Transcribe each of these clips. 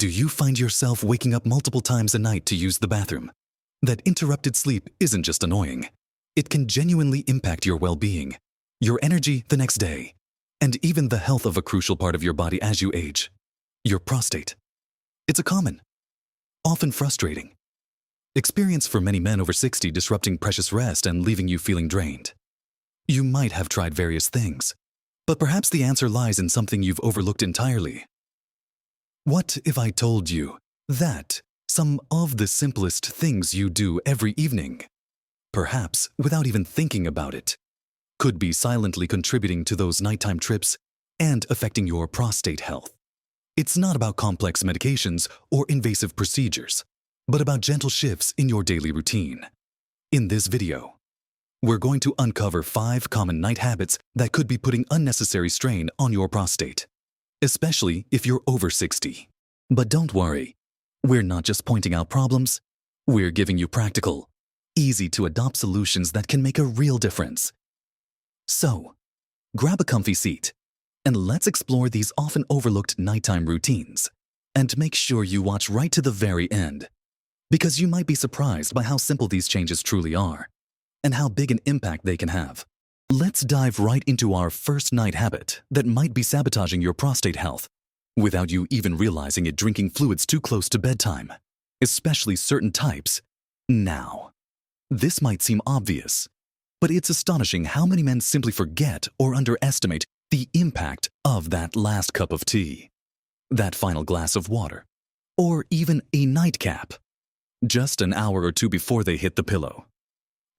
Do you find yourself waking up multiple times a night to use the bathroom? That interrupted sleep isn't just annoying. It can genuinely impact your well-being, your energy the next day, and even the health of a crucial part of your body as you age, your prostate. It's a common, often frustrating experience for many men over 60, disrupting precious rest and leaving you feeling drained. You might have tried various things, but perhaps the answer lies in something you've overlooked entirely. What if I told you that some of the simplest things you do every evening, perhaps without even thinking about it, could be silently contributing to those nighttime trips and affecting your prostate health? It's not about complex medications or invasive procedures, but about gentle shifts in your daily routine. In this video, we're going to uncover 5 common night habits that could be putting unnecessary strain on your prostate, especially if you're over 60. But don't worry, we're not just pointing out problems, we're giving you practical, easy-to-adopt solutions that can make a real difference. So, grab a comfy seat, and let's explore these often overlooked nighttime routines. And make sure you watch right to the very end, because you might be surprised by how simple these changes truly are, and how big an impact they can have. Let's dive right into our first night habit that might be sabotaging your prostate health, without you even realizing it. Drinking fluids too close to bedtime, especially certain types. Now, this might seem obvious, but it's astonishing how many men simply forget or underestimate the impact of that last cup of tea, that final glass of water, or even a nightcap, just an hour or two before they hit the pillow.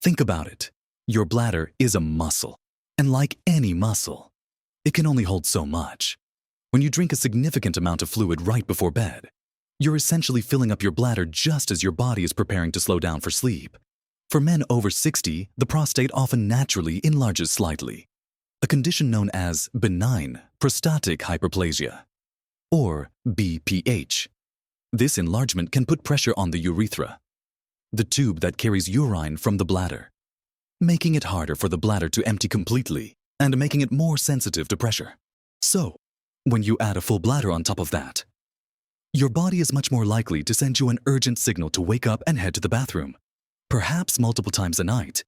Think about it. Your bladder is a muscle, and like any muscle, it can only hold so much. When you drink a significant amount of fluid right before bed, you're essentially filling up your bladder just as your body is preparing to slow down for sleep. For men over 60, the prostate often naturally enlarges slightly, a condition known as benign prostatic hyperplasia, or BPH. This enlargement can put pressure on the urethra, the tube that carries urine from the bladder, making it harder for the bladder to empty completely and making it more sensitive to pressure. So, when you add a full bladder on top of that, your body is much more likely to send you an urgent signal to wake up and head to the bathroom, perhaps multiple times a night.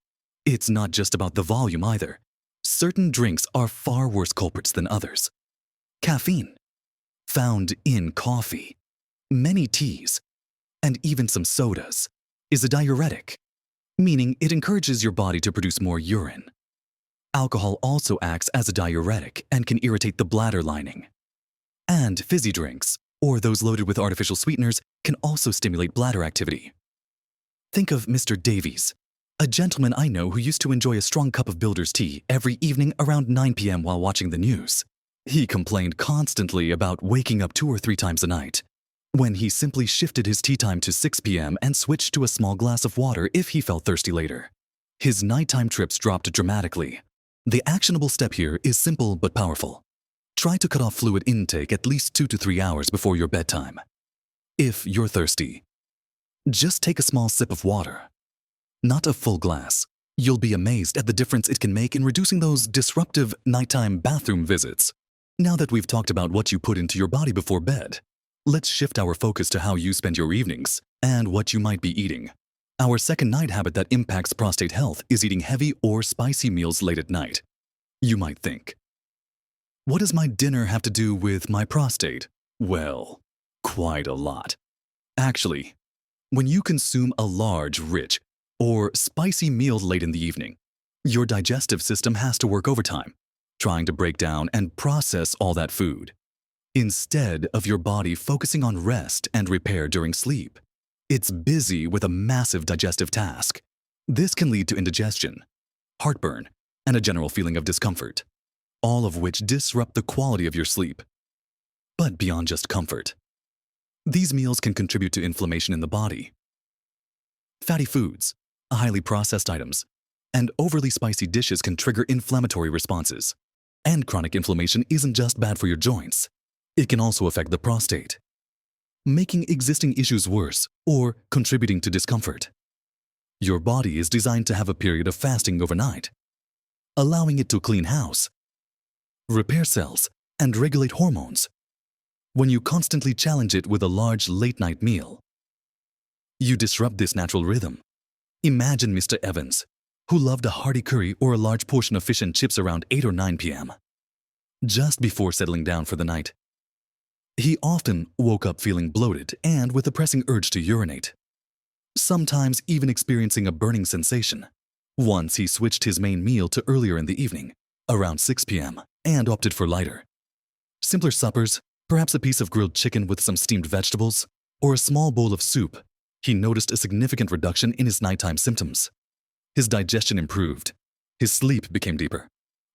It's not just about the volume either. Certain drinks are far worse culprits than others. Caffeine, found in coffee, many teas, and even some sodas, is a diuretic, meaning it encourages your body to produce more urine. Alcohol also acts as a diuretic and can irritate the bladder lining. And fizzy drinks, or those loaded with artificial sweeteners, can also stimulate bladder activity. Think of Mr. Davies, a gentleman I know who used to enjoy a strong cup of builder's tea every evening around 9 p.m. while watching the news. He complained constantly about waking up 2 or 3 times a night, when he simply shifted his tea time to 6 p.m. and switched to a small glass of water if he felt thirsty later. His nighttime trips dropped dramatically. The actionable step here is simple but powerful. Try to cut off fluid intake at least 2 to 3 hours before your bedtime. If you're thirsty, just take a small sip of water, not a full glass. You'll be amazed at the difference it can make in reducing those disruptive nighttime bathroom visits. Now that we've talked about what you put into your body before bed, let's shift our focus to how you spend your evenings and what you might be eating. Our second night habit that impacts prostate health is eating heavy or spicy meals late at night. You might think, what does my dinner have to do with my prostate? Well, quite a lot. Actually, when you consume a large, rich, or spicy meal late in the evening, your digestive system has to work overtime, trying to break down and process all that food, instead of your body focusing on rest and repair during sleep. It's busy with a massive digestive task. This can lead to indigestion, heartburn, and a general feeling of discomfort, all of which disrupt the quality of your sleep. But beyond just comfort, these meals can contribute to inflammation in the body. Fatty foods, highly processed items, and overly spicy dishes can trigger inflammatory responses. And chronic inflammation isn't just bad for your joints. It can also affect the prostate, making existing issues worse or contributing to discomfort. Your body is designed to have a period of fasting overnight, allowing it to clean house, repair cells, and regulate hormones. when you constantly challenge it with a large late-night meal. You disrupt this natural rhythm. Imagine Mr. Evans, who loved a hearty curry or a large portion of fish and chips around 8 or 9 p.m. just before settling down for the night. He often woke up feeling bloated and with a pressing urge to urinate, sometimes even experiencing a burning sensation. Once he switched his main meal to earlier in the evening, around 6 p.m., and opted for lighter, simpler suppers, perhaps a piece of grilled chicken with some steamed vegetables, or a small bowl of soup. He noticed a significant reduction in his nighttime symptoms. His digestion improved, his sleep became deeper,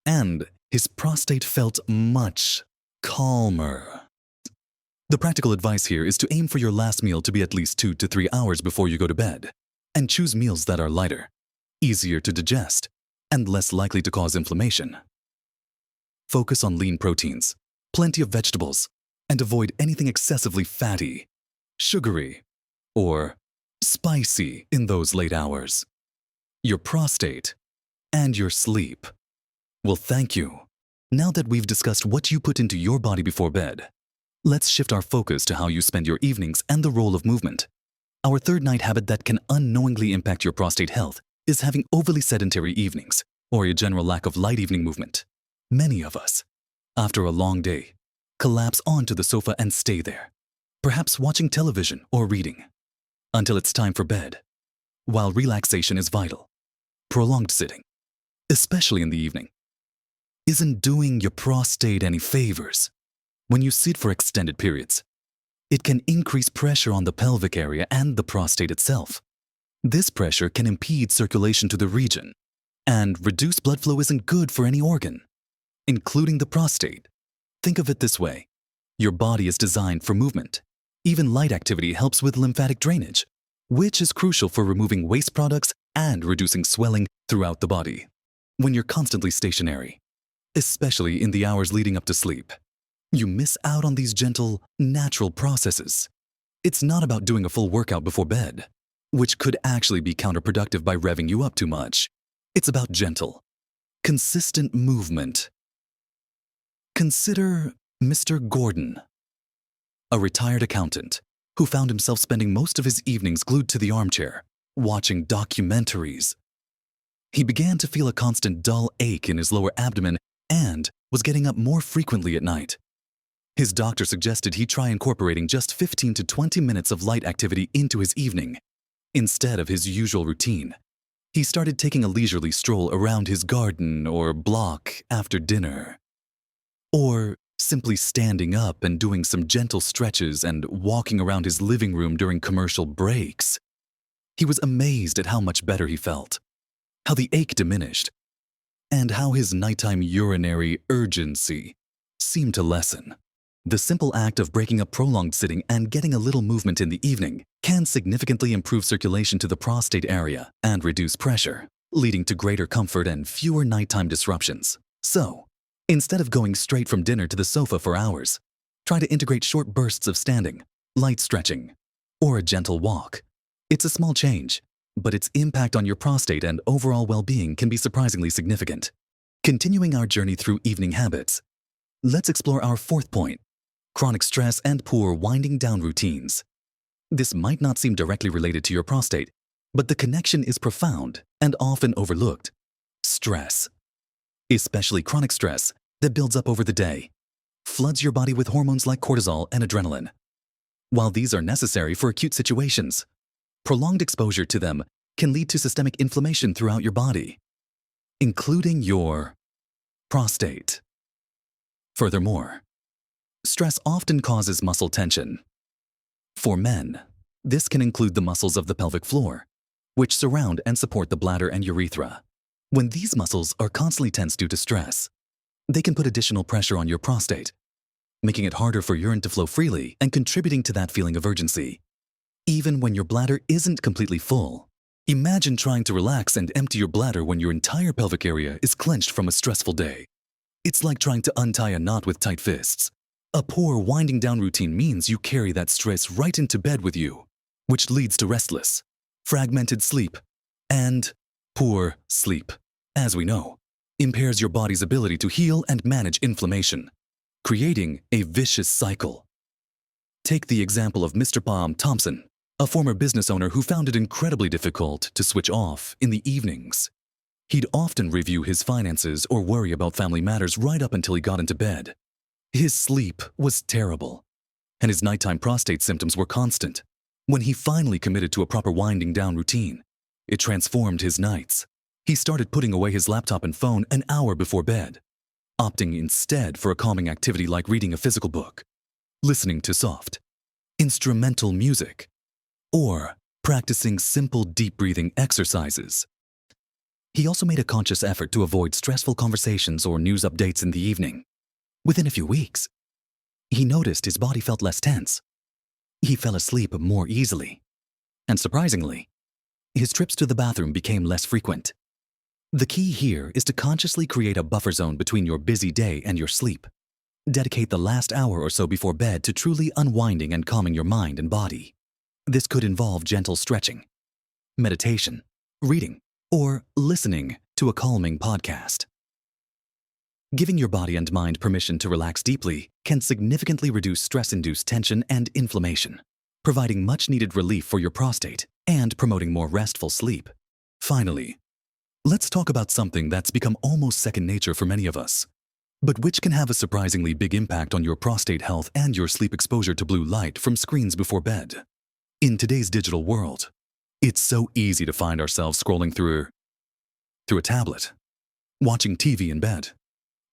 and his prostate felt much calmer. The practical advice here is to aim for your last meal to be at least 2 to 3 hours before you go to bed, and choose meals that are lighter, easier to digest, and less likely to cause inflammation. Focus on lean proteins, plenty of vegetables, and avoid anything excessively fatty, sugary, or spicy in those late hours. Your prostate and your sleep will thank you. Now that we've discussed what you put into your body before bed, let's shift our focus to how you spend your evenings and the role of movement. Our third night habit that can unknowingly impact your prostate health is having overly sedentary evenings or a general lack of light evening movement. Many of us, after a long day, collapse onto the sofa and stay there, perhaps watching television or reading, until it's time for bed. While relaxation is vital, prolonged sitting, especially in the evening, isn't doing your prostate any favors. When you sit for extended periods, it can increase pressure on the pelvic area and the prostate itself. This pressure can impede circulation to the region, and reduced blood flow isn't good for any organ, including the prostate. Think of it this way. Your body is designed for movement. Even light activity helps with lymphatic drainage, which is crucial for removing waste products and reducing swelling throughout the body. When you're constantly stationary, especially in the hours leading up to sleep, you miss out on these gentle, natural processes. It's not about doing a full workout before bed, which could actually be counterproductive by revving you up too much. It's about gentle, consistent movement. Consider Mr. Gordon, a retired accountant who found himself spending most of his evenings glued to the armchair, watching documentaries. He began to feel a constant dull ache in his lower abdomen and was getting up more frequently at night. His doctor suggested he try incorporating just 15 to 20 minutes of light activity into his evening, instead of his usual routine. He started taking a leisurely stroll around his garden or block after dinner, or simply standing up and doing some gentle stretches and walking around his living room during commercial breaks. He was amazed at how much better he felt, how the ache diminished, and how his nighttime urinary urgency seemed to lessen. The simple act of breaking up prolonged sitting and getting a little movement in the evening can significantly improve circulation to the prostate area and reduce pressure, leading to greater comfort and fewer nighttime disruptions. So, instead of going straight from dinner to the sofa for hours, try to integrate short bursts of standing, light stretching, or a gentle walk. It's a small change, but its impact on your prostate and overall well-being can be surprisingly significant. Continuing our journey through evening habits, let's explore our fourth point: chronic stress and poor winding down routines. This might not seem directly related to your prostate, but the connection is profound and often overlooked. Stress, especially chronic stress that builds up over the day, floods your body with hormones like cortisol and adrenaline. While these are necessary for acute situations, prolonged exposure to them can lead to systemic inflammation throughout your body, including your prostate. Furthermore, stress often causes muscle tension. For men, this can include the muscles of the pelvic floor, which surround and support the bladder and urethra. When these muscles are constantly tense due to stress, they can put additional pressure on your prostate, making it harder for urine to flow freely and contributing to that feeling of urgency. Even when your bladder isn't completely full, imagine trying to relax and empty your bladder when your entire pelvic area is clenched from a stressful day. It's like trying to untie a knot with tight fists. A poor winding down routine means you carry that stress right into bed with you, which leads to restless, fragmented sleep, and poor sleep, as we know, impairs your body's ability to heal and manage inflammation, creating a vicious cycle. Take the example of Mr. Palm Thompson, a former business owner who found it incredibly difficult to switch off in the evenings. He'd often review his finances or worry about family matters right up until he got into bed. His sleep was terrible, and his nighttime prostate symptoms were constant. When he finally committed to a proper winding down routine, it transformed his nights. He started putting away his laptop and phone an hour before bed, opting instead for a calming activity like reading a physical book, listening to soft, instrumental music, or practicing simple deep breathing exercises. He also made a conscious effort to avoid stressful conversations or news updates in the evening. Within a few weeks, he noticed his body felt less tense. He fell asleep more easily. And surprisingly, his trips to the bathroom became less frequent. The key here is to consciously create a buffer zone between your busy day and your sleep. Dedicate the last hour or so before bed to truly unwinding and calming your mind and body. This could involve gentle stretching, meditation, reading, or listening to a calming podcast. Giving your body and mind permission to relax deeply can significantly reduce stress-induced tension and inflammation, providing much-needed relief for your prostate and promoting more restful sleep. Finally, let's talk about something that's become almost second nature for many of us, but which can have a surprisingly big impact on your prostate health and your sleep exposure to blue light from screens before bed. In today's digital world, it's so easy to find ourselves scrolling through a tablet, watching TV in bed,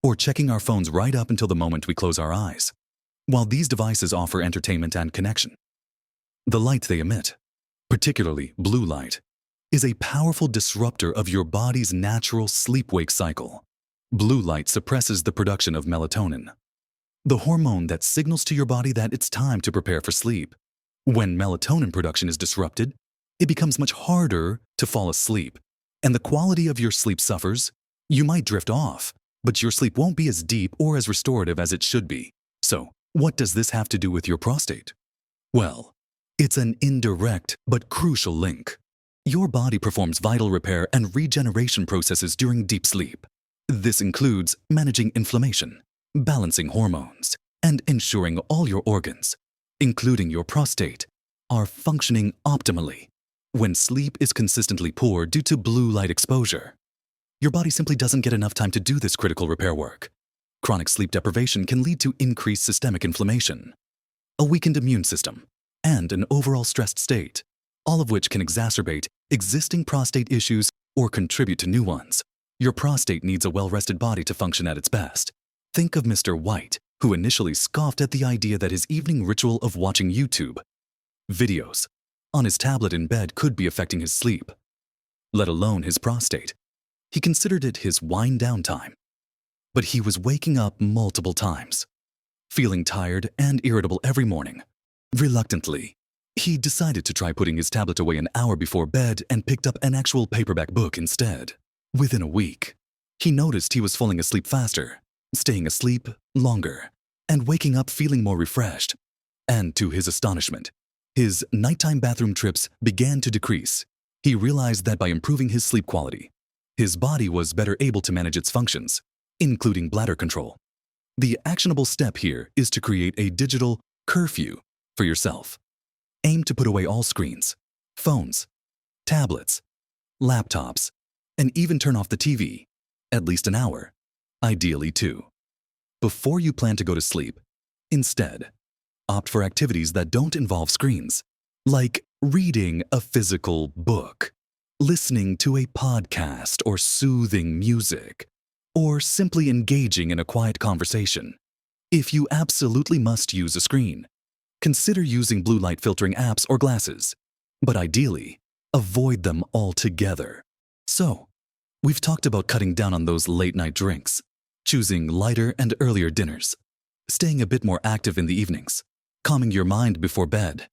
or checking our phones right up until the moment we close our eyes. While these devices offer entertainment and connection, the light they emit, particularly blue light, is a powerful disruptor of your body's natural sleep-wake cycle. Blue light suppresses the production of melatonin, the hormone that signals to your body that it's time to prepare for sleep. When melatonin production is disrupted, it becomes much harder to fall asleep, and the quality of your sleep suffers. You might drift off, but your sleep won't be as deep or as restorative as it should be. So, what does this have to do with your prostate? Well, it's an indirect but crucial link. Your body performs vital repair and regeneration processes during deep sleep. This includes managing inflammation, balancing hormones, and ensuring all your organs, including your prostate, are functioning optimally. When sleep is consistently poor due to blue light exposure, your body simply doesn't get enough time to do this critical repair work. Chronic sleep deprivation can lead to increased systemic inflammation, a weakened immune system, and an overall stressed state, all of which can exacerbate existing prostate issues or contribute to new ones. Your prostate needs a well-rested body to function at its best. Think of Mr. White, who initially scoffed at the idea that his evening ritual of watching YouTube videos on his tablet in bed could be affecting his sleep, let alone his prostate. He considered it his wind-down time. But he was waking up multiple times, feeling tired and irritable every morning. Reluctantly, he decided to try putting his tablet away an hour before bed and picked up an actual paperback book instead. Within a week, he noticed he was falling asleep faster, staying asleep longer, and waking up feeling more refreshed. And to his astonishment, his nighttime bathroom trips began to decrease. He realized that by improving his sleep quality, his body was better able to manage its functions, including bladder control. The actionable step here is to create a digital curfew for yourself. Aim to put away all screens, phones, tablets, laptops, and even turn off the TV, at least an hour, ideally 2, before you plan to go to sleep. Instead, opt for activities that don't involve screens, like reading a physical book, listening to a podcast or soothing music, or simply engaging in a quiet conversation. If you absolutely must use a screen, consider using blue light filtering apps or glasses, but ideally, avoid them altogether. So, we've talked about cutting down on those late-night drinks, choosing lighter and earlier dinners, staying a bit more active in the evenings, calming your mind before bed,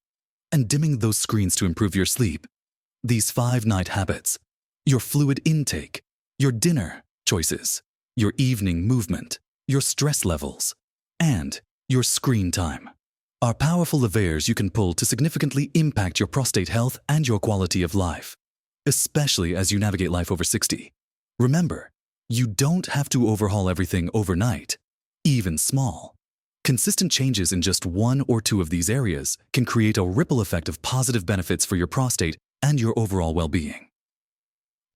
and dimming those screens to improve your sleep. These 5 night habits, your fluid intake, your dinner choices, your evening movement, your stress levels, and your screen time, are powerful levers you can pull to significantly impact your prostate health and your quality of life, especially as you navigate life over 60. Remember, you don't have to overhaul everything overnight. Even small, Consistent changes in just one or two of these areas can create a ripple effect of positive benefits for your prostate and your overall well-being.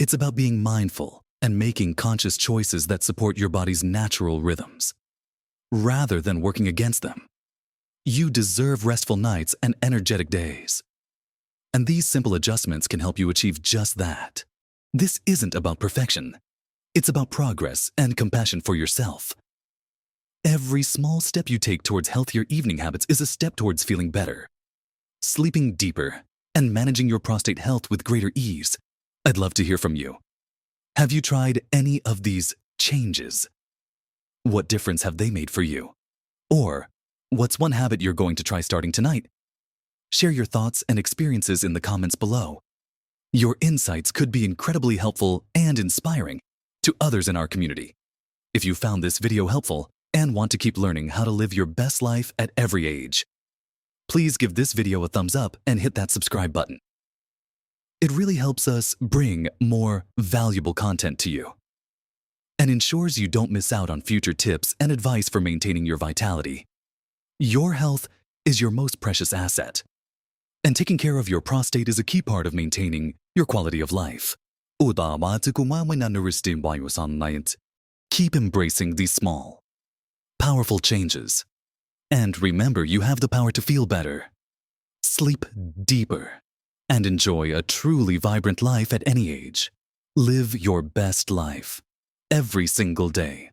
It's about being mindful and making conscious choices that support your body's natural rhythms, rather than working against them. You deserve restful nights and energetic days. And these simple adjustments can help you achieve just that. This isn't about perfection. It's about progress and compassion for yourself. Every small step you take towards healthier evening habits is a step towards feeling better, sleeping deeper, and managing your prostate health with greater ease. I'd love to hear from you. Have you tried any of these changes? What difference have they made for you? Or, what's one habit you're going to try starting tonight? Share your thoughts and experiences in the comments below. Your insights could be incredibly helpful and inspiring to others in our community. If you found this video helpful and want to keep learning how to live your best life at every age, please give this video a thumbs up and hit that subscribe button. It really helps us bring more valuable content to you and ensures you don't miss out on future tips and advice for maintaining your vitality. Your health is your most precious asset, and taking care of your prostate is a key part of maintaining your quality of life. Keep embracing these small, powerful changes. And remember, you have the power to feel better, sleep deeper, and enjoy a truly vibrant life at any age. Live your best life every single day.